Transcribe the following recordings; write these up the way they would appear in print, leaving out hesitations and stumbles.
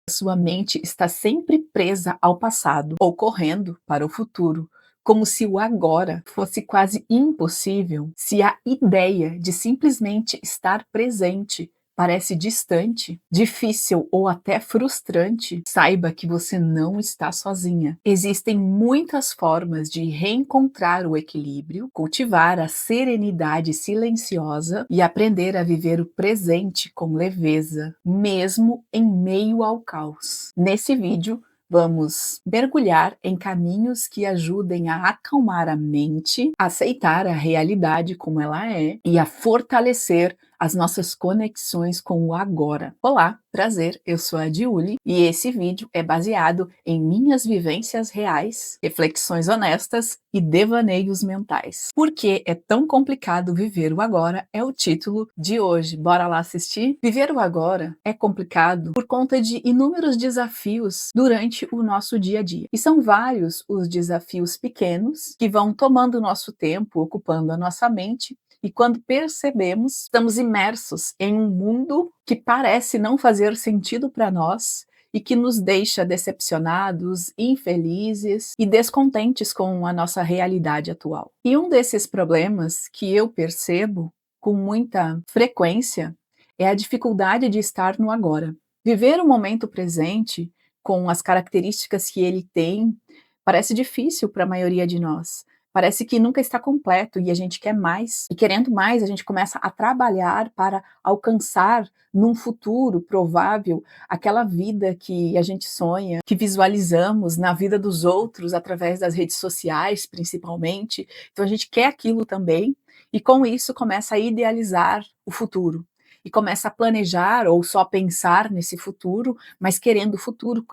Sua mente está sempre presa ao passado ou correndo para o futuro, como se o agora fosse quase impossível. Se a ideia de simplesmente estar presente parece distante, difícil ou até frustrante, saiba que você não está sozinha. Existem muitas formas de reencontrar o equilíbrio, cultivar a serenidade silenciosa e aprender a viver o presente com leveza, mesmo em meio ao caos. Nesse vídeo, vamos mergulhar em caminhos que ajudem a acalmar a mente, aceitar a realidade como ela é e a fortalecer as nossas conexões com o agora. Olá, prazer, eu sou a Diuli e esse vídeo é baseado em minhas vivências reais, reflexões honestas e devaneios mentais. Por que é tão complicado viver o agora é o título de hoje. Bora lá assistir? Viver o agora é complicado por conta de inúmeros desafios durante o nosso dia a dia. E são vários os desafios pequenos que vão tomando o nosso tempo, ocupando a nossa mente, e quando percebemos, estamos imersos em um mundo que parece não fazer sentido para nós e que nos deixa decepcionados, infelizes e descontentes com a nossa realidade atual. E um desses problemas que eu percebo com muita frequência é a dificuldade de estar no agora. Viver o momento presente com as características que ele tem parece difícil para a maioria de nós. Parece que nunca está completo e a gente quer mais. E querendo mais, a gente começa a trabalhar para alcançar num futuro provável aquela vida que a gente sonha, que visualizamos na vida dos outros através das redes sociais, principalmente. Então a gente quer aquilo também e com isso começa a idealizar o futuro. E começa a planejar ou só pensar nesse futuro, mas querendo o futuro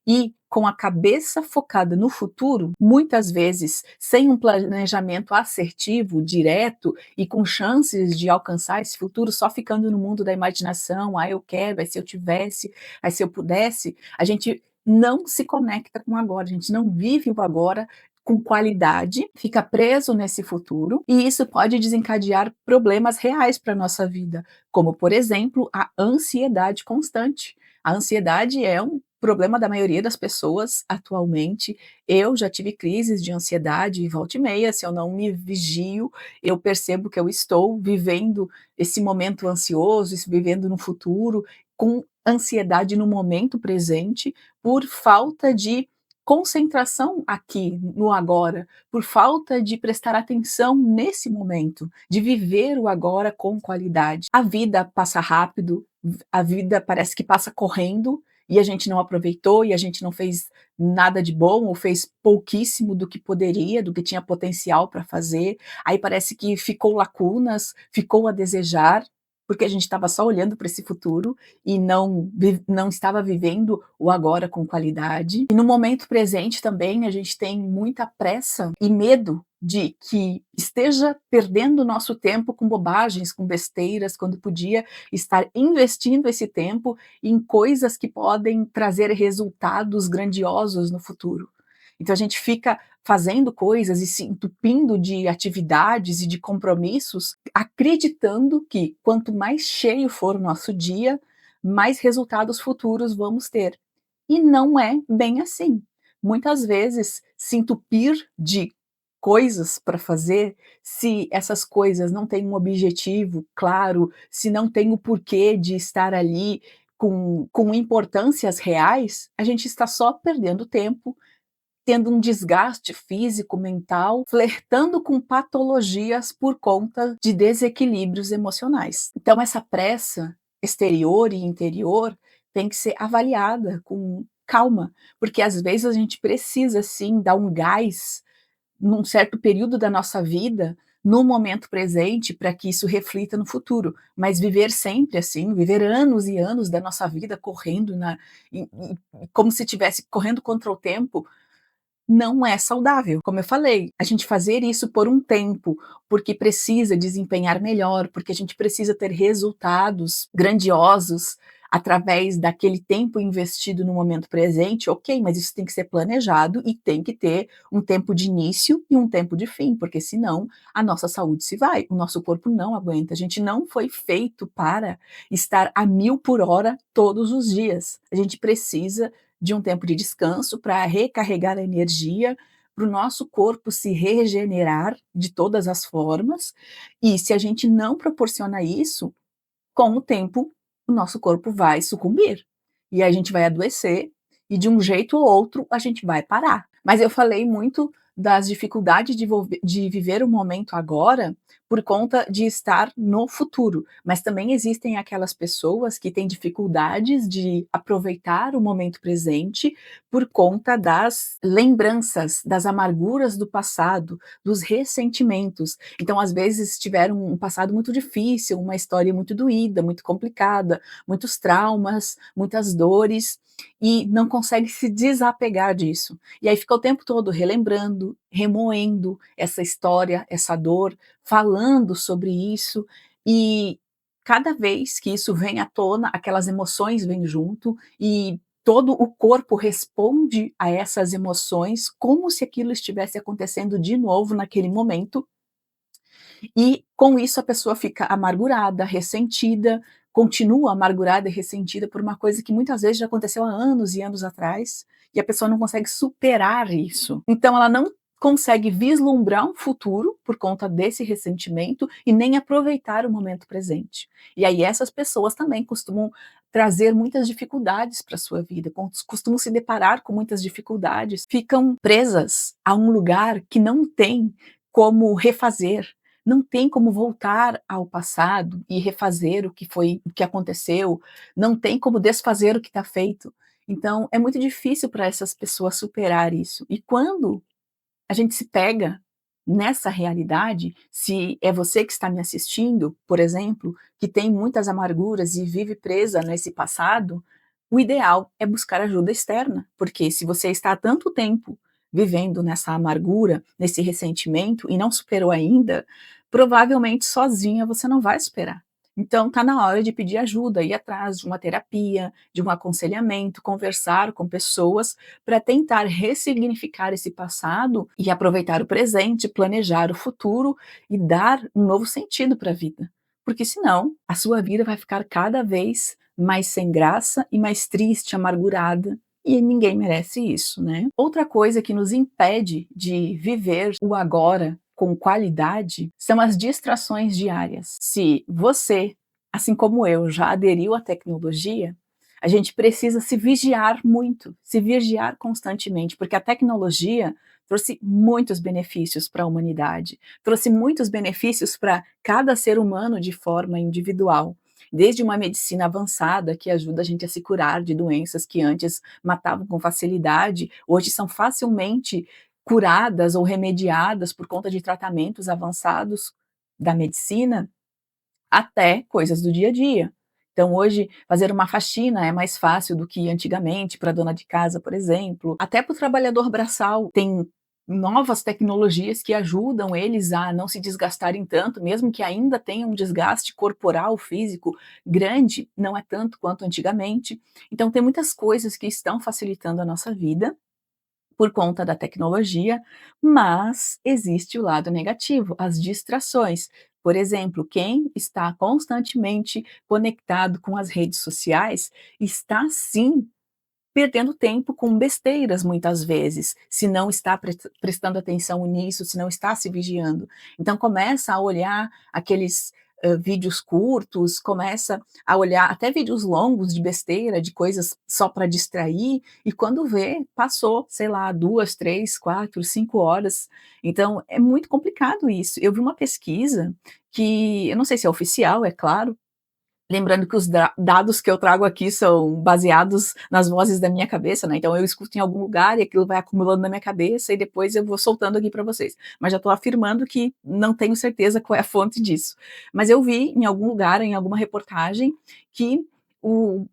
e com a cabeça focada no futuro, muitas vezes sem um planejamento assertivo, direto e com chances de alcançar esse futuro, só ficando no mundo da imaginação, eu quero, se eu tivesse, se eu pudesse, a gente não se conecta com o agora, a gente não vive o agora com qualidade, fica preso nesse futuro e isso pode desencadear problemas reais para a nossa vida, como por exemplo a ansiedade constante. A ansiedade é um problema da maioria das pessoas atualmente. Eu já tive crises de ansiedade volta e meia, se eu não me vigio, eu percebo que eu estou vivendo esse momento ansioso, vivendo no futuro, com ansiedade no momento presente, por falta de concentração aqui no agora, por falta de prestar atenção nesse momento, de viver o agora com qualidade. A vida passa rápido, a vida parece que passa correndo e a gente não aproveitou e a gente não fez nada de bom ou fez pouquíssimo do que poderia, do que tinha potencial para fazer. Aí parece que ficou lacunas, ficou a desejar, porque a gente estava só olhando para esse futuro e não estava vivendo o agora com qualidade. E no momento presente também a gente tem muita pressa e medo de que esteja perdendo nosso tempo com bobagens, com besteiras, quando podia estar investindo esse tempo em coisas que podem trazer resultados grandiosos no futuro. Então a gente fica fazendo coisas e se entupindo de atividades e de compromissos, acreditando que quanto mais cheio for o nosso dia, mais resultados futuros vamos ter. E não é bem assim. Muitas vezes, se entupir de coisas para fazer, se essas coisas não têm um objetivo claro, se não tem o porquê de estar ali com importâncias reais, a gente está só perdendo tempo, tendo um desgaste físico, mental, flertando com patologias por conta de desequilíbrios emocionais. Então essa pressa exterior e interior tem que ser avaliada com calma, porque às vezes a gente precisa sim dar um gás num certo período da nossa vida, no momento presente, para que isso reflita no futuro. Mas viver sempre assim, viver anos e anos da nossa vida correndo como se estivesse correndo contra o tempo, não é saudável. Como eu falei, a gente fazer isso por um tempo, porque precisa desempenhar melhor, porque a gente precisa ter resultados grandiosos, através daquele tempo investido no momento presente, ok, mas isso tem que ser planejado e tem que ter um tempo de início e um tempo de fim, porque senão a nossa saúde se vai, o nosso corpo não aguenta. A gente não foi feito para estar a 1000 por hora todos os dias. A gente precisa de um tempo de descanso para recarregar a energia, para o nosso corpo se regenerar de todas as formas, e se a gente não proporciona isso, com o tempo, o nosso corpo vai sucumbir. E a gente vai adoecer, e de um jeito ou outro a gente vai parar. Mas eu falei muito das dificuldades de viver o momento agora, por conta de estar no futuro. Mas também existem aquelas pessoas que têm dificuldades de aproveitar o momento presente por conta das lembranças, das amarguras do passado, dos ressentimentos. Então, às vezes, tiveram um passado muito difícil, uma história muito doída, muito complicada, muitos traumas, muitas dores, e não consegue se desapegar disso. E aí fica o tempo todo relembrando, remoendo essa história, essa dor, falando sobre isso, e cada vez que isso vem à tona, aquelas emoções vêm junto, e todo o corpo responde a essas emoções como se aquilo estivesse acontecendo de novo naquele momento, e com isso a pessoa fica amargurada, ressentida, continua amargurada e ressentida por uma coisa que muitas vezes já aconteceu há anos e anos atrás, e a pessoa não consegue superar isso. Então ela não consegue vislumbrar um futuro por conta desse ressentimento e nem aproveitar o momento presente. E aí essas pessoas também costumam trazer muitas dificuldades para a sua vida, costumam se deparar com muitas dificuldades, ficam presas a um lugar que não tem como refazer, não tem como voltar ao passado e refazer o que aconteceu, não tem como desfazer o que está feito. Então é muito difícil para essas pessoas superar isso. E quando a gente se pega nessa realidade, se é você que está me assistindo, por exemplo, que tem muitas amarguras e vive presa nesse passado, o ideal é buscar ajuda externa, porque se você está há tanto tempo vivendo nessa amargura, nesse ressentimento e não superou ainda, provavelmente sozinha você não vai superar. Então está na hora de pedir ajuda, ir atrás de uma terapia, de um aconselhamento, conversar com pessoas para tentar ressignificar esse passado e aproveitar o presente, planejar o futuro e dar um novo sentido para a vida. Porque senão a sua vida vai ficar cada vez mais sem graça e mais triste, amargurada, e ninguém merece isso, né? Outra coisa que nos impede de viver o agora com qualidade são as distrações diárias. Se você, assim como eu, já aderiu à tecnologia, a gente precisa se vigiar muito, se vigiar constantemente, porque a tecnologia trouxe muitos benefícios para a humanidade, trouxe muitos benefícios para cada ser humano de forma individual. Desde uma medicina avançada que ajuda a gente a se curar de doenças que antes matavam com facilidade, hoje são facilmente curadas ou remediadas por conta de tratamentos avançados da medicina, até coisas do dia a dia. Então hoje fazer uma faxina é mais fácil do que antigamente para a dona de casa, por exemplo. Até para o trabalhador braçal tem novas tecnologias que ajudam eles a não se desgastarem tanto, mesmo que ainda tenham um desgaste corporal, físico grande, não é tanto quanto antigamente. Então tem muitas coisas que estão facilitando a nossa vida por conta da tecnologia, mas existe o lado negativo, as distrações. Por exemplo, quem está constantemente conectado com as redes sociais está sim perdendo tempo com besteiras muitas vezes, se não está prestando atenção nisso, se não está se vigiando. Então começa a olhar aqueles vídeos curtos, começa a olhar até vídeos longos de besteira, de coisas só para distrair, e quando vê, passou, sei lá, 2, 3, 4, 5 horas. Então é muito complicado isso. Eu vi uma pesquisa que, eu não sei se é oficial, é claro, lembrando que os dados que eu trago aqui são baseados nas vozes da minha cabeça, né, então eu escuto em algum lugar e aquilo vai acumulando na minha cabeça e depois eu vou soltando aqui para vocês. Mas já estou afirmando que não tenho certeza qual é a fonte disso. Mas eu vi em algum lugar, em alguma reportagem, que o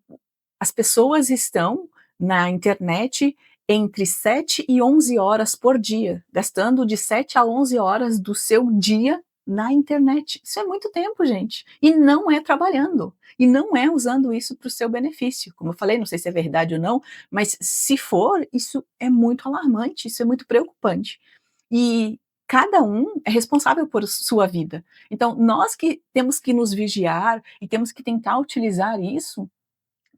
as pessoas estão na internet entre 7 e 11 horas por dia, gastando de 7 a 11 horas do seu dia na internet. Isso é muito tempo, gente. E não é trabalhando. E não é usando isso para o seu benefício. Como eu falei, não sei se é verdade ou não, mas se for, isso é muito alarmante, isso é muito preocupante. E cada um é responsável por sua vida. Então, nós que temos que nos vigiar e temos que tentar utilizar isso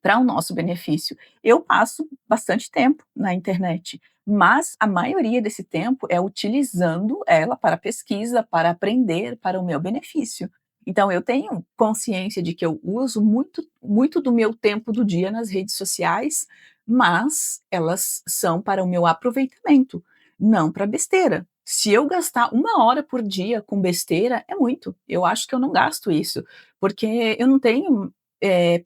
para o nosso benefício. Eu passo bastante tempo na internet, mas a maioria desse tempo é utilizando ela para pesquisa, para aprender, para o meu benefício. Então eu tenho consciência de que eu uso muito do meu tempo do dia nas redes sociais, mas elas são para o meu aproveitamento, não para besteira. Se eu gastar 1 hora por dia com besteira, é muito. Eu acho que eu não gasto isso, porque eu não tenho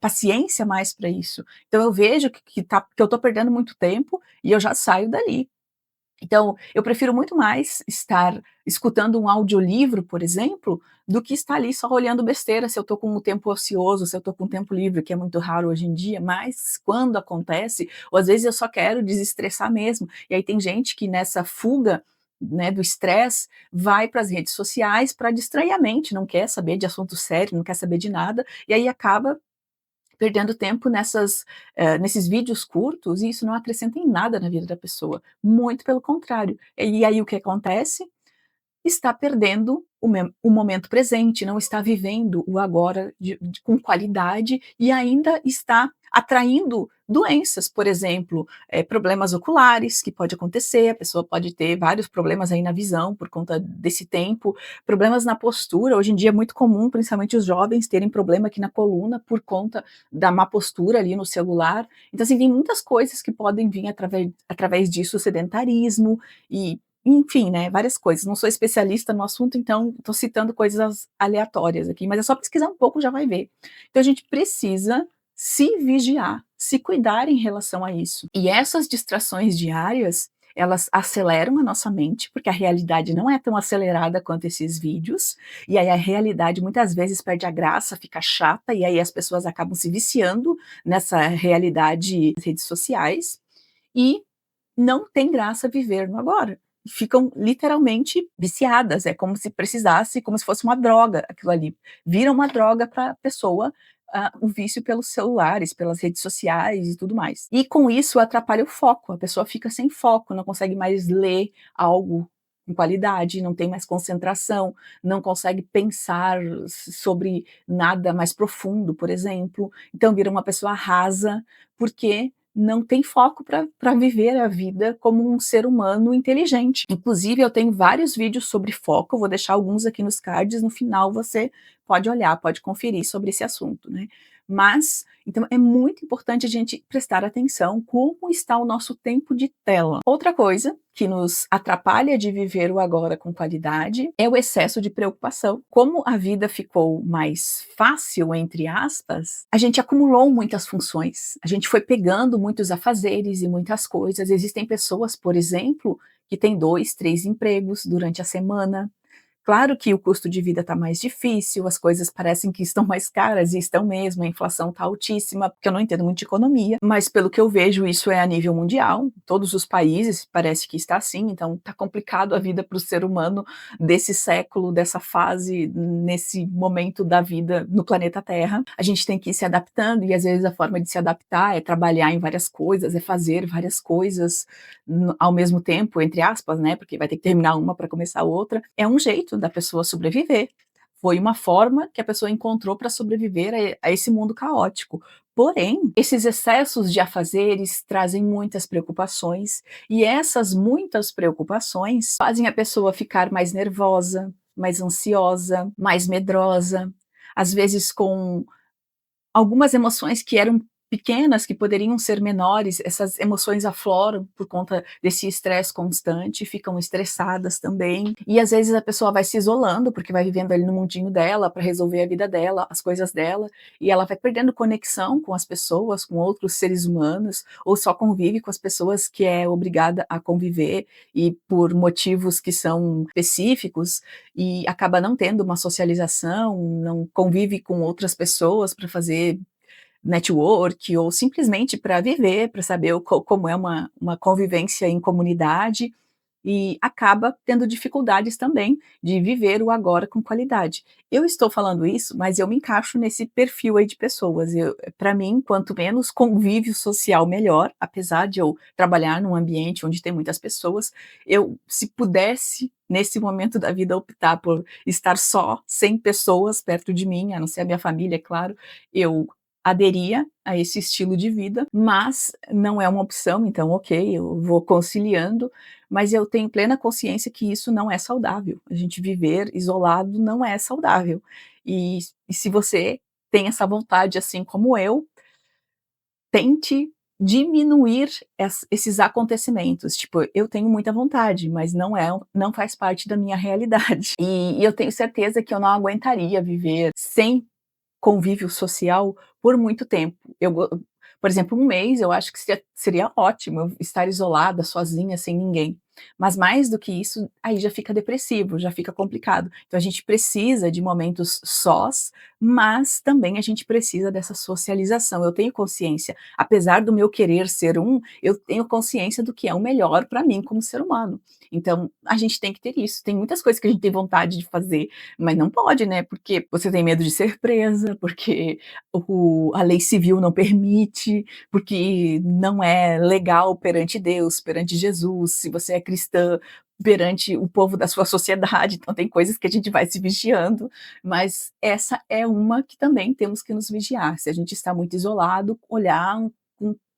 paciência mais para isso. Então eu vejo que eu estou perdendo muito tempo e eu já saio dali. Então, eu prefiro muito mais estar escutando um audiolivro, por exemplo, do que estar ali só olhando besteira, se eu estou com o tempo ocioso, se eu estou com o tempo livre, que é muito raro hoje em dia, mas quando acontece, ou às vezes eu só quero desestressar mesmo. E aí tem gente que nessa fuga, né, do estresse, vai para as redes sociais para distrair a mente, não quer saber de assunto sério, não quer saber de nada, e aí acaba perdendo tempo nesses vídeos curtos, e isso não acrescenta em nada na vida da pessoa, muito pelo contrário. E aí o que acontece? Está perdendo o momento presente, não está vivendo o agora com qualidade e ainda está atraindo doenças, por exemplo, problemas oculares, que pode acontecer, a pessoa pode ter vários problemas aí na visão por conta desse tempo, problemas na postura, hoje em dia é muito comum, principalmente os jovens, terem problema aqui na coluna por conta da má postura ali no celular. Então, assim, tem muitas coisas que podem vir através disso, o sedentarismo e enfim, né, várias coisas. Não sou especialista no assunto, então estou citando coisas aleatórias aqui, mas é só pesquisar um pouco, já vai ver. Então a gente precisa se vigiar, se cuidar em relação a isso. E essas distrações diárias, elas aceleram a nossa mente, porque a realidade não é tão acelerada quanto esses vídeos, e aí a realidade muitas vezes perde a graça, fica chata, e aí as pessoas acabam se viciando nessa realidade das redes sociais, e não tem graça viver no agora. Ficam literalmente viciadas, é como se precisasse, como se fosse uma droga aquilo ali. Vira uma droga para a pessoa, o vício pelos celulares, pelas redes sociais e tudo mais. E com isso atrapalha o foco, a pessoa fica sem foco, não consegue mais ler algo com qualidade, não tem mais concentração, não consegue pensar sobre nada mais profundo, por exemplo. Então vira uma pessoa rasa, porque não tem foco para viver a vida como um ser humano inteligente. Inclusive, eu tenho vários vídeos sobre foco, eu vou deixar alguns aqui nos cards, no final você pode olhar, pode conferir sobre esse assunto, né. Mas, então é muito importante a gente prestar atenção como está o nosso tempo de tela. Outra coisa que nos atrapalha de viver o agora com qualidade é o excesso de preocupação. Como a vida ficou mais "fácil", entre aspas, a gente acumulou muitas funções, a gente foi pegando muitos afazeres e muitas coisas. Existem pessoas, por exemplo, que têm 2, 3 empregos durante a semana. Claro que o custo de vida está mais difícil, as coisas parecem que estão mais caras e estão mesmo, a inflação está altíssima, porque eu não entendo muito de economia, mas pelo que eu vejo isso é a nível mundial, todos os países parece que está assim, então está complicado a vida para o ser humano desse século, dessa fase, nesse momento da vida no planeta Terra. A gente tem que ir se adaptando e às vezes a forma de se adaptar é trabalhar em várias coisas, é fazer várias coisas ao mesmo tempo, entre aspas, né, porque vai ter que terminar uma para começar outra, é um jeito da pessoa sobreviver. Foi uma forma que a pessoa encontrou para sobreviver a esse mundo caótico. Porém, esses excessos de afazeres trazem muitas preocupações, e essas muitas preocupações fazem a pessoa ficar mais nervosa, mais ansiosa, mais medrosa, às vezes com algumas emoções que eram pequenas, que poderiam ser menores, essas emoções afloram por conta desse estresse constante, ficam estressadas também. E às vezes a pessoa vai se isolando, porque vai vivendo ali no mundinho dela para resolver a vida dela, as coisas dela, e ela vai perdendo conexão com as pessoas, com outros seres humanos, ou só convive com as pessoas que é obrigada a conviver e por motivos que são específicos, e acaba não tendo uma socialização, não convive com outras pessoas para fazer network ou simplesmente para viver, para saber como é uma convivência em comunidade, e acaba tendo dificuldades também de viver o agora com qualidade. Eu estou falando isso, mas eu me encaixo nesse perfil aí de pessoas. Para mim, quanto menos convívio social, melhor. Apesar de eu trabalhar num ambiente onde tem muitas pessoas, eu, se pudesse, nesse momento da vida, optar por estar só, sem pessoas perto de mim, a não ser a minha família, é claro, eu aderia a esse estilo de vida, mas não é uma opção, então ok, eu vou conciliando, mas eu tenho plena consciência que isso não é saudável. A gente viver isolado não é saudável. E se você tem essa vontade, assim como eu, tente diminuir esses acontecimentos. Tipo, eu tenho muita vontade, mas não faz parte da minha realidade. E eu tenho certeza que eu não aguentaria viver sem convívio social por muito tempo. Por exemplo, um mês eu acho que seria ótimo eu estar isolada, sozinha, sem ninguém. Mas mais do que isso, aí já fica depressivo, já fica complicado. Então a gente precisa de momentos sós, mas também a gente precisa dessa socialização. Eu tenho consciência, apesar do meu querer ser eu tenho consciência do que é o melhor para mim como ser humano. Então a gente tem que ter isso. Tem muitas coisas que a gente tem vontade de fazer, mas não pode, né, porque você tem medo de ser presa, porque a lei civil não permite, porque não é legal perante Deus, perante Jesus, se você é cristã, perante o povo da sua sociedade, então tem coisas que a gente vai se vigiando, mas essa é uma que também temos que nos vigiar. Se a gente está muito isolado, olhar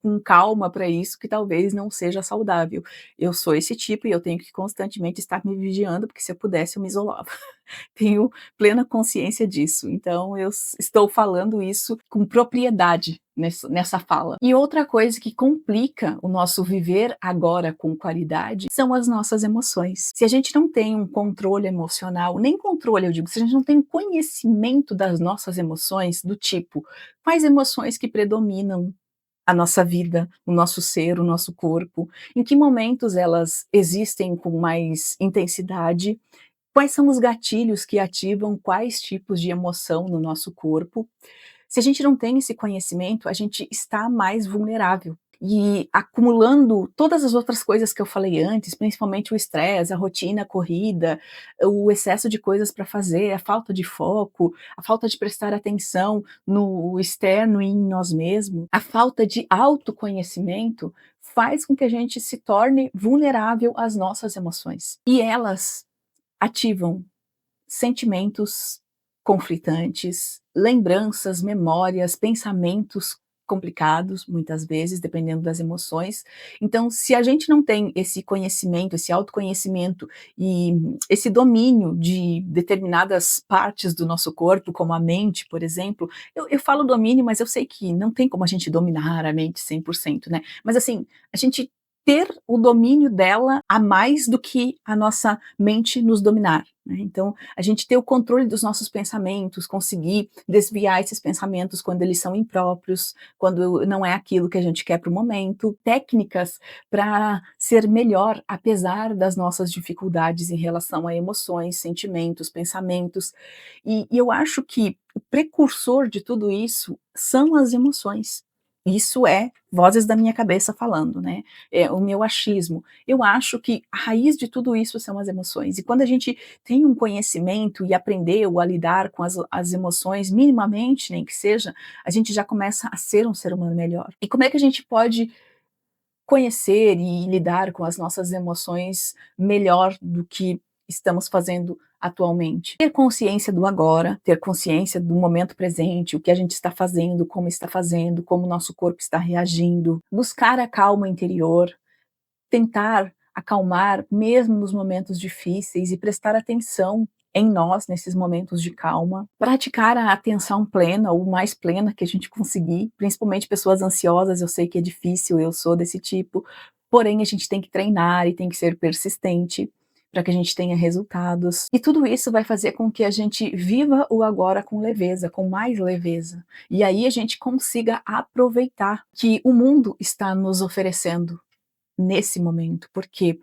com calma para isso, que talvez não seja saudável. Eu sou esse tipo e eu tenho que constantemente estar me vigiando, porque se eu pudesse eu me isolava. Tenho plena consciência disso, então estou falando isso com propriedade nessa fala. E outra coisa que complica o nosso viver agora com qualidade são as nossas emoções. Se a gente não tem um controle emocional, nem controle eu digo, se a gente não tem um conhecimento das nossas emoções, do tipo, quais emoções que predominam a nossa vida, o nosso ser, o nosso corpo, em que momentos elas existem com mais intensidade, quais são os gatilhos que ativam quais tipos de emoção no nosso corpo. Se a gente não tem esse conhecimento, a gente está mais vulnerável. E acumulando todas as outras coisas que eu falei antes, principalmente o estresse, a rotina, a corrida, o excesso de coisas para fazer, a falta de foco, a falta de prestar atenção no externo e em nós mesmos, a falta de autoconhecimento faz com que a gente se torne vulnerável às nossas emoções. E elas ativam sentimentos conflitantes, lembranças, memórias, pensamentos complicados, muitas vezes, dependendo das emoções. Então, se a gente não tem esse conhecimento, esse autoconhecimento e esse domínio de determinadas partes do nosso corpo, como a mente, por exemplo, eu falo domínio, mas eu sei que não tem como a gente dominar a mente 100%, né? Mas assim, a gente ter o domínio dela a mais do que a nossa mente nos dominar, né. Então, a gente ter o controle dos nossos pensamentos, conseguir desviar esses pensamentos quando eles são impróprios, quando não é aquilo que a gente quer para o momento, técnicas para ser melhor apesar das nossas dificuldades em relação a emoções, sentimentos, pensamentos. E eu acho que o precursor de tudo isso são as emoções. Isso é vozes da minha cabeça falando, né, é o meu achismo. Eu acho que a raiz de tudo isso são as emoções, e quando a gente tem um conhecimento e aprendeu a lidar com as emoções minimamente, nem que seja, a gente já começa a ser um ser humano melhor. E como é que a gente pode conhecer e lidar com as nossas emoções melhor do que estamos fazendo atualmente? Ter consciência do agora, ter consciência do momento presente, o que a gente está fazendo, como o nosso corpo está reagindo, buscar a calma interior, tentar acalmar mesmo nos momentos difíceis e prestar atenção em nós nesses momentos de calma, praticar a atenção plena, ou mais plena que a gente conseguir, principalmente pessoas ansiosas, eu sei que é difícil, eu sou desse tipo, porém a gente tem que treinar e tem que ser persistente para que a gente tenha resultados. E tudo isso vai fazer com que a gente viva o agora com leveza, com mais leveza. E aí a gente consiga aproveitar que o mundo está nos oferecendo nesse momento, porque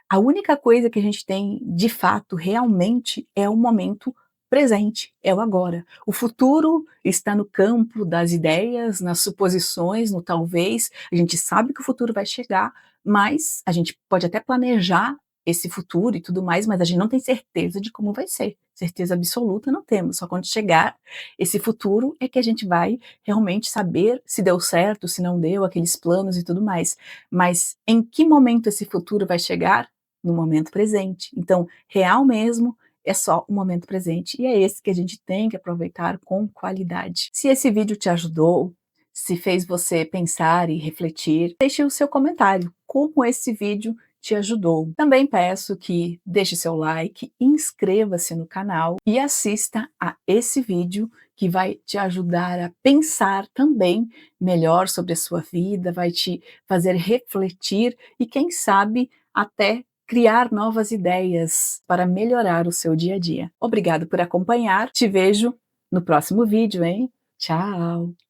a única coisa que a gente tem de fato, realmente, é o momento presente, é o agora. O futuro está no campo das ideias, nas suposições, no talvez. A gente sabe que o futuro vai chegar, mas a gente pode até planejar esse futuro e tudo mais, mas a gente não tem certeza de como vai ser. Certeza absoluta não temos, só quando chegar esse futuro é que a gente vai realmente saber se deu certo, se não deu, aqueles planos e tudo mais. Mas em que momento esse futuro vai chegar? No momento presente. Então, real mesmo é só o momento presente e é esse que a gente tem que aproveitar com qualidade. Se esse vídeo te ajudou, se fez você pensar e refletir, deixe o seu comentário, como esse vídeo te ajudou. Também peço que deixe seu like, inscreva-se no canal e assista a esse vídeo que vai te ajudar a pensar também melhor sobre a sua vida, vai te fazer refletir e quem sabe até criar novas ideias para melhorar o seu dia a dia. Obrigado por acompanhar, te vejo no próximo vídeo, hein? Tchau!